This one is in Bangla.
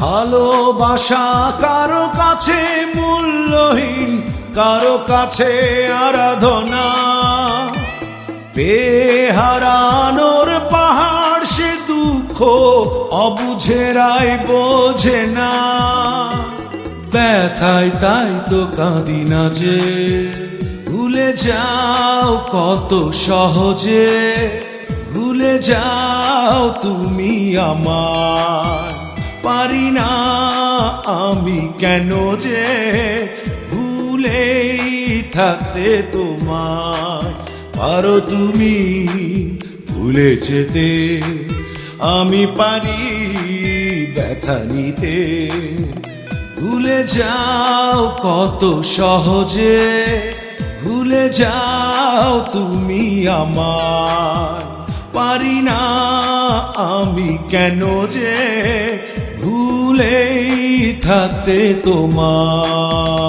ভালোবাসা কারো কাছে মূল্যহীন, কারো কাছে আরাধনা। বেহারানোর পাহাড় সে দুঃখ অবুঝেরাই বোঝে না। ব্যথায় তাই তো কাঁদি না যে, ভুলে যাও কত সহজে, ভুলে যাও তুমি আমার। পারি না আমি কেন যে ভুলেই থাকতে তোমায়। পারো তুমি ভুলে যেতে, আমি পারি ব্যথা নিতে। ভুলে যাও কত সহজে, ভুলে যাও তুমি আমার। পারি না আমি কেন যে ভুলেই থাকতে তোমার।